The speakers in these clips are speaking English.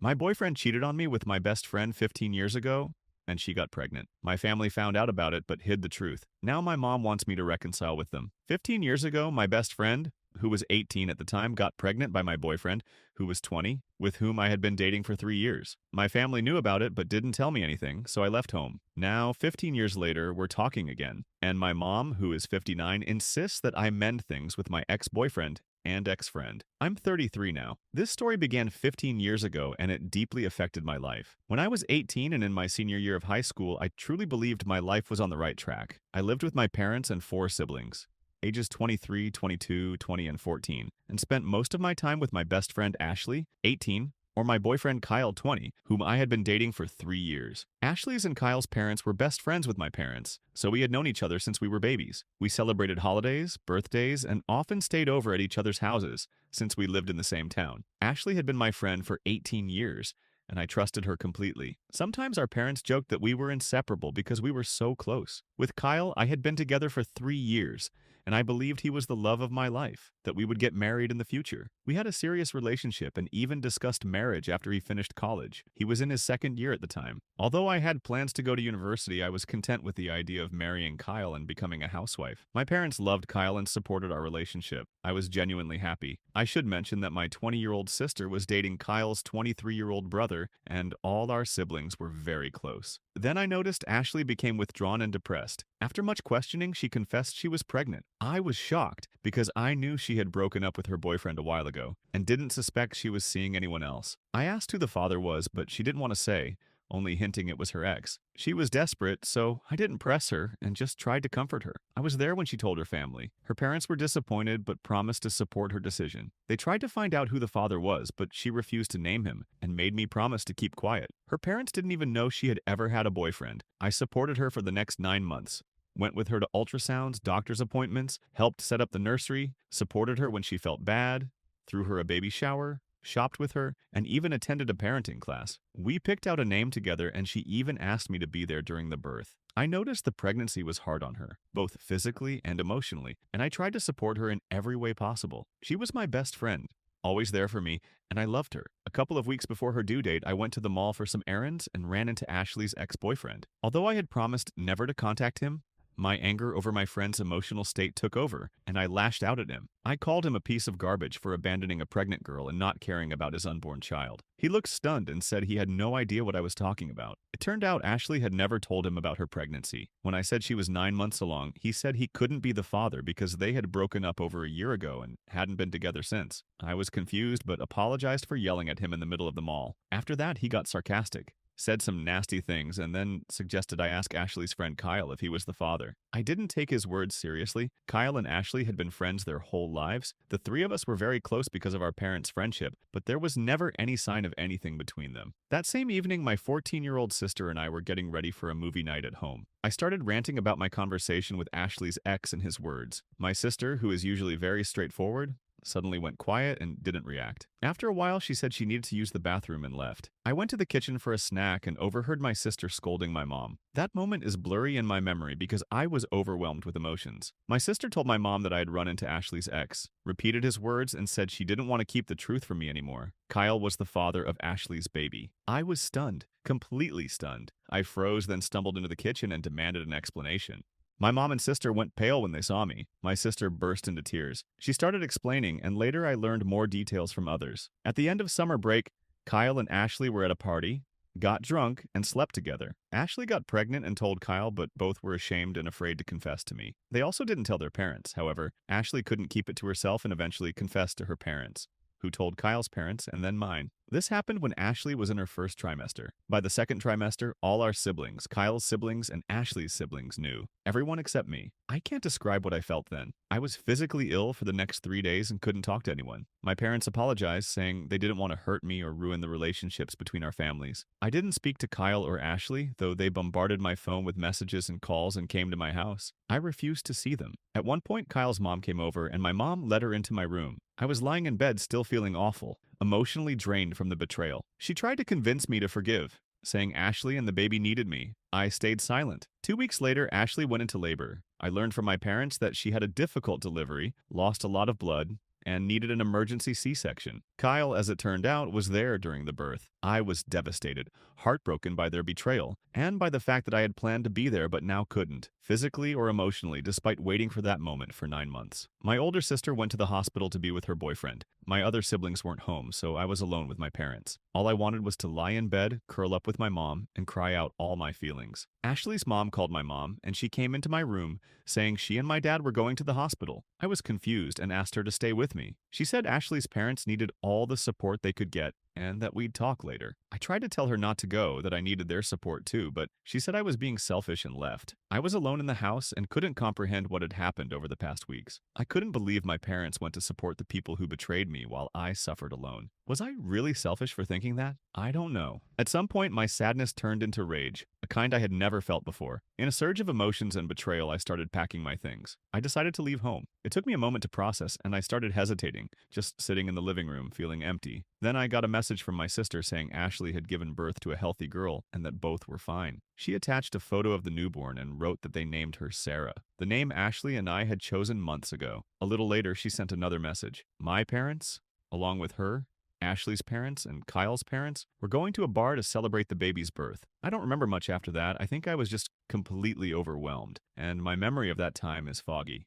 My boyfriend cheated on me with my best friend 15 years ago, and she got pregnant. My family found out about it but hid the truth. Now my mom wants me to reconcile with them. 15 years ago, my best friend, who was 18 at the time, got pregnant by my boyfriend, who was 20, with whom I had been dating for 3 years. My family knew about it but didn't tell me anything, so I left home. Now, 15 years later, we're talking again, and my mom, who is 59, insists that I mend things with my ex-boyfriend and ex-friend. I'm 33 now. This story began 15 years ago and it deeply affected my life. When I was 18 and in my senior year of high school, I truly believed my life was on the right track. I lived with my parents and 4 siblings, ages 23, 22, 20, and 14, and spent most of my time with my best friend Ashley, 18, or my boyfriend Kyle, 20, whom I had been dating for 3 years. Ashley's and Kyle's parents were best friends with my parents, so we had known each other since we were babies. We celebrated holidays, birthdays, and often stayed over at each other's houses since we lived in the same town. Ashley had been my friend for 18 years, and I trusted her completely. Sometimes our parents joked that we were inseparable because we were so close. With Kyle, I had been together for 3 years, and I believed he was the love of my life, that we would get married in the future. We had a serious relationship and even discussed marriage after he finished college. He was in his second year at the time. Although I had plans to go to university, I was content with the idea of marrying Kyle and becoming a housewife. My parents loved Kyle and supported our relationship. I was genuinely happy. I should mention that my 20-year-old sister was dating Kyle's 23-year-old brother, and all our siblings were very close. Then I noticed Ashley became withdrawn and depressed. After much questioning, she confessed she was pregnant. I was shocked because I knew she had broken up with her boyfriend a while ago and didn't suspect she was seeing anyone else. I asked who the father was, but she didn't want to say, only hinting it was her ex. She was desperate, so I didn't press her and just tried to comfort her. I was there when she told her family. Her parents were disappointed but promised to support her decision. They tried to find out who the father was, but she refused to name him and made me promise to keep quiet. Her parents didn't even know she had ever had a boyfriend. I supported her for the next 9 months. Went with her to ultrasounds, doctor's appointments, helped set up the nursery, supported her when she felt bad, threw her a baby shower, shopped with her, and even attended a parenting class. We picked out a name together and she even asked me to be there during the birth. I noticed the pregnancy was hard on her, both physically and emotionally, and I tried to support her in every way possible. She was my best friend, always there for me, and I loved her. A couple of weeks before her due date, I went to the mall for some errands and ran into Ashley's ex-boyfriend. Although I had promised never to contact him, my anger over my friend's emotional state took over, and I lashed out at him. I called him a piece of garbage for abandoning a pregnant girl and not caring about his unborn child. He looked stunned and said he had no idea what I was talking about. It turned out Ashley had never told him about her pregnancy. When I said she was 9 months along, he said he couldn't be the father because they had broken up over a year ago and hadn't been together since. I was confused but apologized for yelling at him in the middle of the mall. After that, he got sarcastic, said some nasty things, and then suggested I ask Ashley's friend Kyle if he was the father. I didn't take his words seriously. Kyle and Ashley had been friends their whole lives. The three of us were very close because of our parents' friendship, but there was never any sign of anything between them. That same evening, my 14-year-old sister and I were getting ready for a movie night at home. I started ranting about my conversation with Ashley's ex and his words. My sister, who is usually very straightforward, suddenly went quiet and didn't react. After a while, she said she needed to use the bathroom and left. I went to the kitchen for a snack and overheard my sister scolding my mom. That moment is blurry in my memory because I was overwhelmed with emotions. My sister told my mom that I had run into Ashley's ex, repeated his words, and said she didn't want to keep the truth from me anymore. Kyle was the father of Ashley's baby. I was stunned, completely stunned. I froze, then stumbled into the kitchen and demanded an explanation. My mom and sister went pale when they saw me. My sister burst into tears. She started explaining, and later I learned more details from others. At the end of summer break, Kyle and Ashley were at a party, got drunk, and slept together. Ashley got pregnant and told Kyle, but both were ashamed and afraid to confess to me. They also didn't tell their parents. However, Ashley couldn't keep it to herself and eventually confessed to her parents, who told Kyle's parents and then mine. This happened when Ashley was in her first trimester. By the second trimester, all our siblings, Kyle's siblings and Ashley's siblings, knew. Everyone except me. I can't describe what I felt then. I was physically ill for the next 3 days and couldn't talk to anyone. My parents apologized, saying they didn't want to hurt me or ruin the relationships between our families. I didn't speak to Kyle or Ashley, though they bombarded my phone with messages and calls and came to my house. I refused to see them. At one point, Kyle's mom came over, and my mom led her into my room. I was lying in bed still feeling awful, emotionally drained from the betrayal. She tried to convince me to forgive, saying Ashley and the baby needed me. I stayed silent. 2 weeks later, Ashley went into labor. I learned from my parents that she had a difficult delivery, lost a lot of blood, and needed an emergency C-section. Kyle, as it turned out, was there during the birth. I was devastated, heartbroken by their betrayal, and by the fact that I had planned to be there but now couldn't, physically or emotionally, despite waiting for that moment for 9 months. My older sister went to the hospital to be with her boyfriend. My other siblings weren't home, so I was alone with my parents. All I wanted was to lie in bed, curl up with my mom, and cry out all my feelings. Ashley's mom called my mom, and she came into my room, saying she and my dad were going to the hospital. I was confused and asked her to stay with me. She said Ashley's parents needed all the support they could get and that we'd talk later. I tried to tell her not to go, that I needed their support too, but she said I was being selfish and left. I was alone in the house and couldn't comprehend what had happened over the past weeks. I couldn't believe my parents went to support the people who betrayed me while I suffered alone. Was I really selfish for thinking that? I don't know. At some point, my sadness turned into rage, a kind I had never felt before. In a surge of emotions and betrayal, I started packing my things. I decided to leave home. It took me a moment to process, and I started hesitating, just sitting in the living room, feeling empty. Then I got a message from my sister saying Ashley had given birth to a healthy girl and that both were fine. She attached a photo of the newborn and wrote that they named her Sarah, the name Ashley and I had chosen months ago. A little later, she sent another message. My parents, along with her, Ashley's parents, and Kyle's parents were going to a bar to celebrate the baby's birth. I don't remember much after that. I think I was just completely overwhelmed, and my memory of that time is foggy.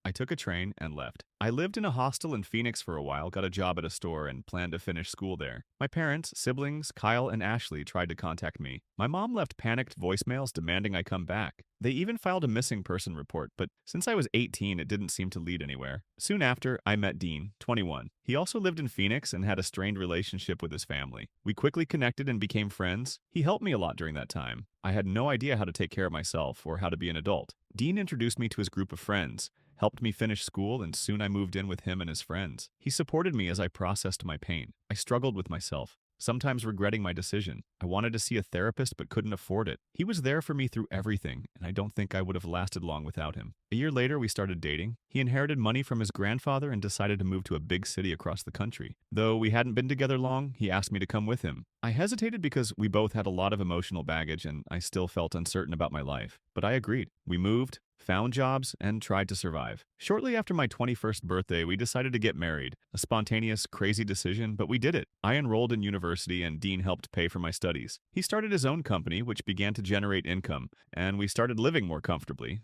I took a train and left. I lived in a hostel in Phoenix for a while, got a job at a store, and planned to finish school there. My parents, siblings, Kyle, and Ashley tried to contact me. My mom left panicked voicemails demanding I come back. They even filed a missing person report, but since I was 18, it didn't seem to lead anywhere. Soon after, I met Dean, 21. He also lived in Phoenix and had a strained relationship with his family. We quickly connected and became friends. He helped me a lot during that time. I had no idea how to take care of myself or how to be an adult. Dean introduced me to his group of friends, helped me finish school, and soon I moved in with him and his friends. He supported me as I processed my pain. I struggled with myself, sometimes regretting my decision. I wanted to see a therapist but couldn't afford it. He was there for me through everything, and I don't think I would have lasted long without him. A year later, we started dating. He inherited money from his grandfather and decided to move to a big city across the country. Though we hadn't been together long, he asked me to come with him. I hesitated because we both had a lot of emotional baggage and I still felt uncertain about my life. But I agreed. We moved, found jobs, and tried to survive. Shortly after my 21st birthday, we decided to get married. A spontaneous, crazy decision, but we did it. I enrolled in university and Dean helped pay for my studies. He started his own company, which began to generate income, and we started living more comfortably.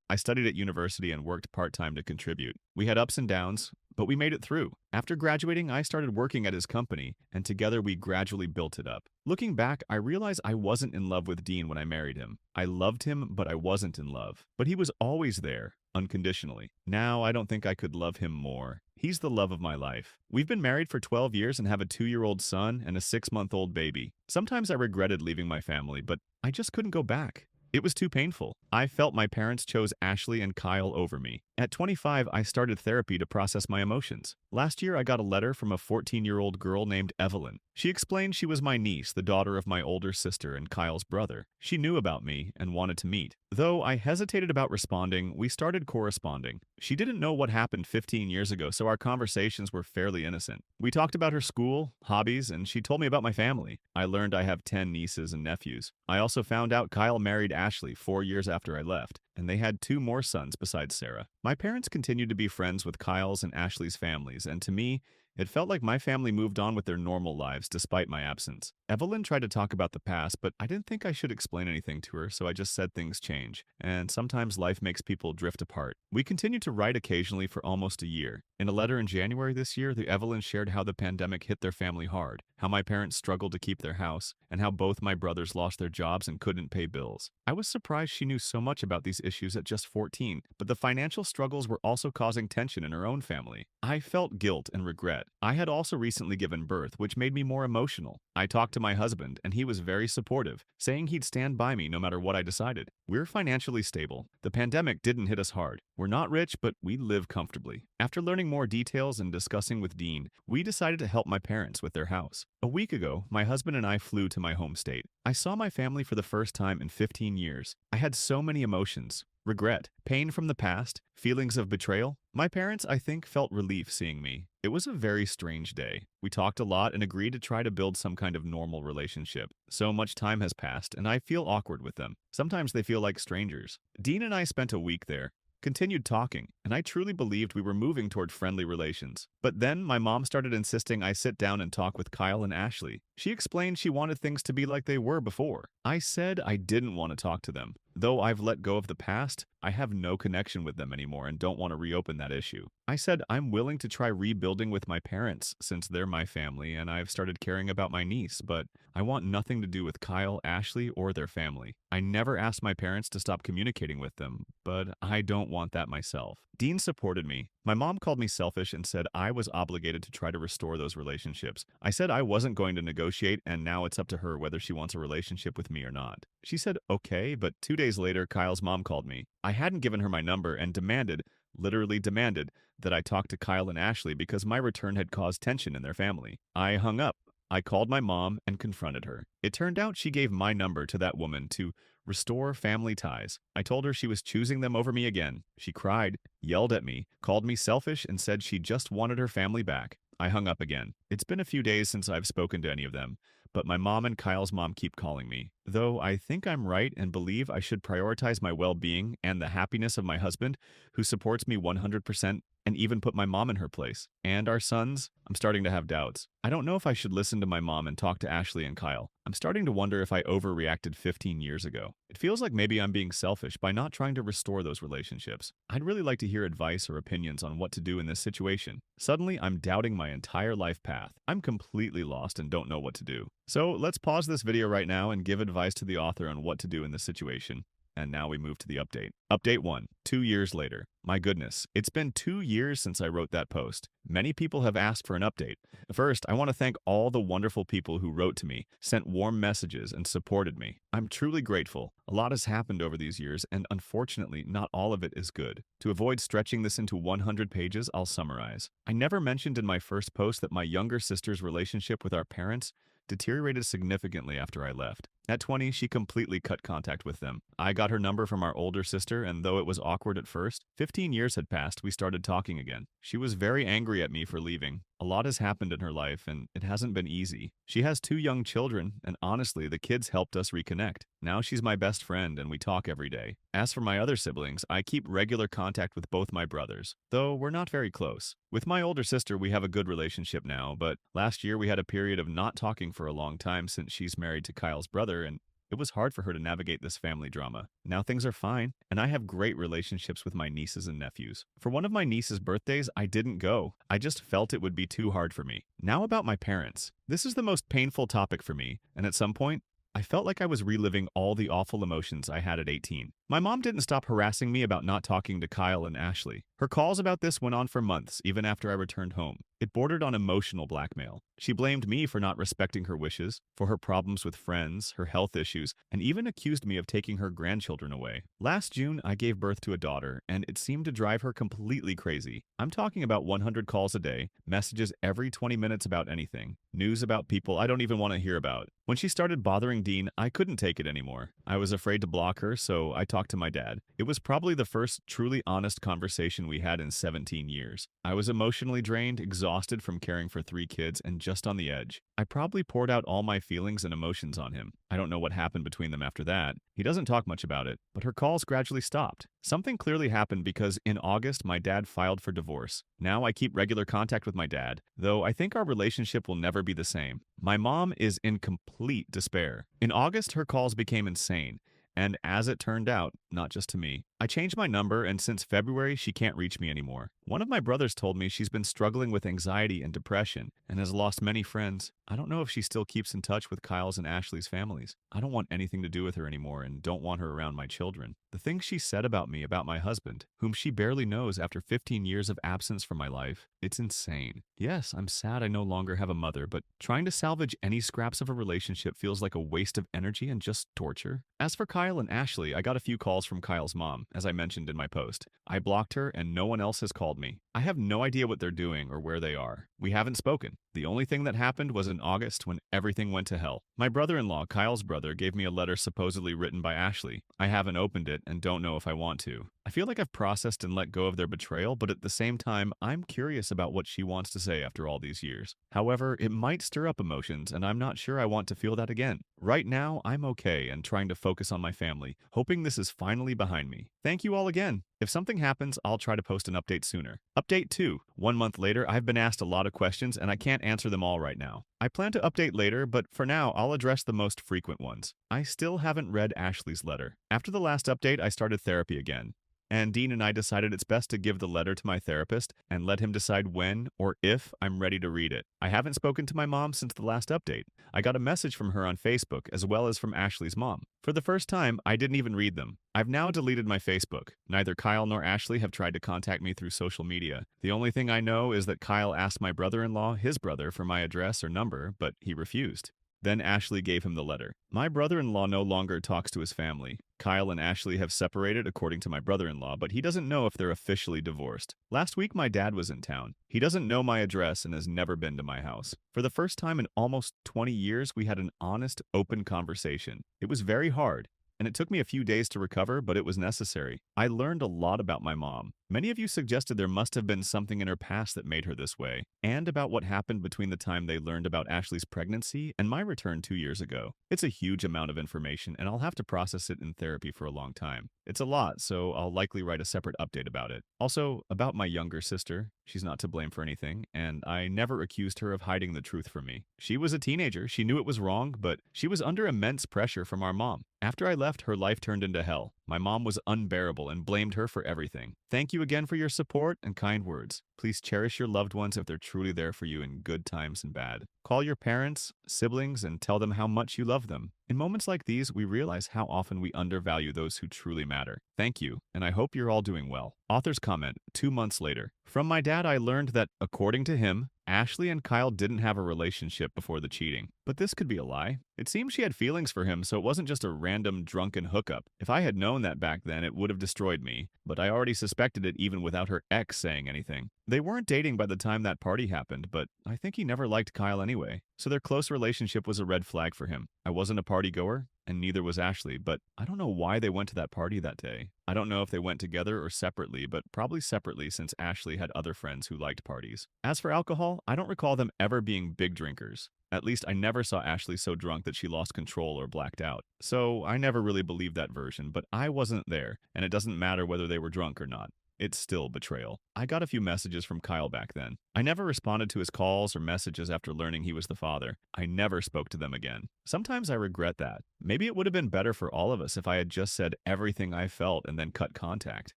I studied at university and worked part-time to contribute. We had ups and downs, but we made it through. After graduating, I started working at his company, and together we gradually built it up. Looking back, I realized I wasn't in love with Dean when I married him. I loved him, but I wasn't in love. But he was always there, unconditionally. Now, I don't think I could love him more. He's the love of my life. We've been married for 12 years and have a 2-year-old son and a 6-month-old baby. Sometimes I regretted leaving my family, but I just couldn't go back. It was too painful. I felt my parents chose Ashley and Kyle over me. At 25, I started therapy to process my emotions. Last year, I got a letter from a 14-year-old girl named Evelyn. She explained she was my niece, the daughter of my older sister and Kyle's brother. She knew about me and wanted to meet. Though I hesitated about responding, we started corresponding. She didn't know what happened 15 years ago, so our conversations were fairly innocent. We talked about her school, hobbies, and she told me about my family. I learned I have 10 nieces and nephews. I also found out Kyle married Ashley 4 years after I left, and they had 2 more sons besides Sarah. My parents continued to be friends with Kyle's and Ashley's families, and to me, it felt like my family moved on with their normal lives despite my absence. Evelyn tried to talk about the past, but I didn't think I should explain anything to her, so I just said things change, and sometimes life makes people drift apart. We continued to write occasionally for almost a year. In a letter in January this year, the Evelyn shared how the pandemic hit their family hard, how my parents struggled to keep their house, and how both my brothers lost their jobs and couldn't pay bills. I was surprised she knew so much about these issues at just 14, but the financial struggles were also causing tension in her own family. I felt guilt and regret. I had also recently given birth, which made me more emotional. I talked to my husband, and he was very supportive, saying he'd stand by me no matter what I decided. We're financially stable. The pandemic didn't hit us hard. We're not rich, but we live comfortably. After learning more details and discussing with Dean, we decided to help my parents with their house. A week ago, my husband and I flew to my home state. I saw my family for the first time in 15 years. I had so many emotions. Regret, pain from the past, feelings of betrayal. My parents, I think, felt relief seeing me. It was a very strange day. We talked a lot and agreed to try to build some kind of normal relationship. So much time has passed, and I feel awkward with them. Sometimes they feel like strangers. Dean and I spent a week there. continued talking, and I truly believed we were moving toward friendly relations. But then my mom started insisting I sit down and talk with Kyle and Ashley. She explained she wanted things to be like they were before. I said I didn't want to talk to them. Though I've let go of the past, I have no connection with them anymore and don't want to reopen that issue. I said I'm willing to try rebuilding with my parents since they're my family and I've started caring about my niece, but I want nothing to do with Kyle, Ashley, or their family. I never asked my parents to stop communicating with them, but I don't want that myself. Dean supported me. My mom called me selfish and said I was obligated to try to restore those relationships. I said I wasn't going to negotiate and now it's up to her whether she wants a relationship with me or not. She said okay, but 2 days later, Kyle's mom called me. I hadn't given her my number and demanded, literally demanded, that I talk to Kyle and Ashley because my return had caused tension in their family. I hung up. I called my mom and confronted her. It turned out she gave my number to that woman to restore family ties. I told her she was choosing them over me again. She cried, yelled at me, called me selfish, and said she just wanted her family back. I hung up again. It's been a few days since I've spoken to any of them, but my mom and Kyle's mom keep calling me. Though I think I'm right and believe I should prioritize my well-being and the happiness of my husband, who supports me 100% and even put my mom in her place. And our sons, I'm starting to have doubts. I don't know if I should listen to my mom and talk to Ashley and Kyle. I'm starting to wonder if I overreacted 15 years ago. It feels like maybe I'm being selfish by not trying to restore those relationships. I'd really like to hear advice or opinions on what to do in this situation. Suddenly, I'm doubting my entire life path. I'm completely lost and don't know what to do. So let's pause this video right now and give advice to the author on what to do in this situation. And now we move to the update. Update 1. 2 years later. My goodness, it's been 2 years since I wrote that post. Many people have asked for an update. First, I want to thank all the wonderful people who wrote to me, sent warm messages, and supported me. I'm truly grateful. A lot has happened over these years, and unfortunately, not all of it is good. To avoid stretching this into 100 pages, I'll summarize. I never mentioned in my first post that my younger sister's relationship with our parents deteriorated significantly after I left. At 20, she completely cut contact with them. I got her number from our older sister, and though it was awkward at first, 15 years had passed, we started talking again. She was very angry at me for leaving. A lot has happened in her life, and it hasn't been easy. She has 2 young children, and honestly, the kids helped us reconnect. Now she's my best friend, and we talk every day. As for my other siblings, I keep regular contact with both my brothers, though we're not very close. With my older sister, we have a good relationship now, but last year we had a period of not talking for a long time since she's married to Kyle's brother, and it was hard for her to navigate this family drama. Now things are fine, and I have great relationships with my nieces and nephews. For one of my niece's birthdays, I didn't go. I just felt it would be too hard for me. Now about my parents. This is the most painful topic for me, and at some point, I felt like I was reliving all the awful emotions I had at 18. My mom didn't stop harassing me about not talking to Kyle and Ashley. Her calls about this went on for months, even after I returned home. It bordered on emotional blackmail. She blamed me for not respecting her wishes, for her problems with friends, her health issues, and even accused me of taking her grandchildren away. Last June, I gave birth to a daughter, and it seemed to drive her completely crazy. I'm talking about 100 calls a day, messages every 20 minutes about anything, news about people I don't even want to hear about. When she started bothering Dean, I couldn't take it anymore. I was afraid to block her, so I talked to my dad. It was probably the first truly honest conversation we had in 17 years. I was emotionally drained, exhausted from caring for 3 kids, and just on the edge. I probably poured out all my feelings and emotions on him. I don't know what happened between them after that. He doesn't talk much about it, but her calls gradually stopped. Something clearly happened because in August, my dad filed for divorce. Now I keep regular contact with my dad, though I think our relationship will never be the same. My mom is in complete despair. In August, her calls became insane. And as it turned out, not just to me. I changed my number, and since February, she can't reach me anymore. One of my brothers told me she's been struggling with anxiety and depression and has lost many friends. I don't know if she still keeps in touch with Kyle's and Ashley's families. I don't want anything to do with her anymore and don't want her around my children. The things she said about me, about my husband, whom she barely knows after 15 years of absence from my life, it's insane. Yes, I'm sad I no longer have a mother, but trying to salvage any scraps of a relationship feels like a waste of energy and just torture. As for Kyle and Ashley, I got a few calls from Kyle's mom, as I mentioned in my post. I blocked her and no one else has called me. I have no idea what they're doing or where they are. We haven't spoken. The only thing that happened was in August when everything went to hell. My brother-in-law, Kyle's brother, gave me a letter supposedly written by Ashley. I haven't opened it and don't know if I want to. I feel like I've processed and let go of their betrayal, but at the same time, I'm curious about what she wants to say after all these years. However, it might stir up emotions, and I'm not sure I want to feel that again. Right now, I'm okay and trying to focus on my family, hoping this is finally behind me. Thank you all again. If something happens, I'll try to post an update sooner. Update 2. 1 month later, I've been asked a lot of questions and I can't answer them all right now. I plan to update later, but for now, I'll address the most frequent ones. I still haven't read Ashley's letter. After the last update, I started therapy again. And Dean and I decided it's best to give the letter to my therapist and let him decide when or if I'm ready to read it. I haven't spoken to my mom since the last update. I got a message from her on Facebook as well as from Ashley's mom. For the first time, I didn't even read them. I've now deleted my Facebook. Neither Kyle nor Ashley have tried to contact me through social media. The only thing I know is that Kyle asked my brother-in-law, his brother, for my address or number, but he refused. Then Ashley gave him the letter. My brother-in-law no longer talks to his family. Kyle and Ashley have separated according to my brother-in-law, but he doesn't know if they're officially divorced. Last week my dad was in town. He doesn't know my address and has never been to my house. For the first time in almost 20 years, we had an honest, open conversation. It was very hard, and it took me a few days to recover, but it was necessary. I learned a lot about my mom. Many of you suggested there must have been something in her past that made her this way, and about what happened between the time they learned about Ashley's pregnancy and my return 2 years ago. It's a huge amount of information, and I'll have to process it in therapy for a long time. It's a lot, so I'll likely write a separate update about it. Also, about my younger sister, she's not to blame for anything, and I never accused her of hiding the truth from me. She was a teenager, she knew it was wrong, but she was under immense pressure from our mom. After I left, her life turned into hell. My mom was unbearable and blamed her for everything. Thank you again for your support and kind words. Please cherish your loved ones if they're truly there for you in good times and bad. Call your parents, siblings, and tell them how much you love them. In moments like these, we realize how often we undervalue those who truly matter. Thank you, and I hope you're all doing well. Author's comment, 2 months later. From my dad, I learned that, according to him, Ashley and Kyle didn't have a relationship before the cheating. But this could be a lie. It seems she had feelings for him, so it wasn't just a random drunken hookup. If I had known that back then, it would have destroyed me. But I already suspected it even without her ex saying anything. They weren't dating by the time that party happened, but I think he never liked Kyle anyway. So their close relationship was a red flag for him. I wasn't a party goer, and neither was Ashley, but I don't know why they went to that party that day. I don't know if they went together or separately, but probably separately since Ashley had other friends who liked parties. As for alcohol, I don't recall them ever being big drinkers. At least I never saw Ashley so drunk that she lost control or blacked out. So I never really believed that version, but I wasn't there, and it doesn't matter whether they were drunk or not. It's still betrayal. I got a few messages from Kyle back then. I never responded to his calls or messages after learning he was the father. I never spoke to them again. Sometimes I regret that. Maybe it would have been better for all of us if I had just said everything I felt and then cut contact.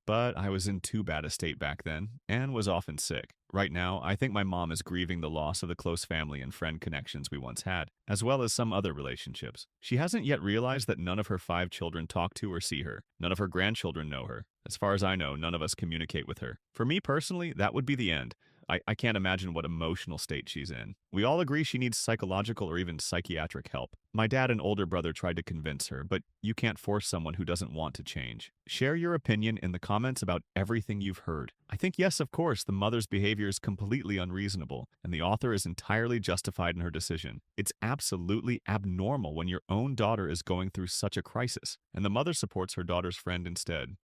But I was in too bad a state back then, and was often sick. Right now, I think my mom is grieving the loss of the close family and friend connections we once had, as well as some other relationships. She hasn't yet realized that none of her 5 children talk to or see her. None of her grandchildren know her. As far as I know, none of us communicate with her. For me personally, that would be the end. I can't imagine what emotional state she's in. We all agree she needs psychological or even psychiatric help. My dad and older brother tried to convince her, but you can't force someone who doesn't want to change. Share your opinion in the comments about everything you've heard. I think yes, of course, the mother's behavior is completely unreasonable, and the author is entirely justified in her decision. It's absolutely abnormal when your own daughter is going through such a crisis, and the mother supports her daughter's friend instead.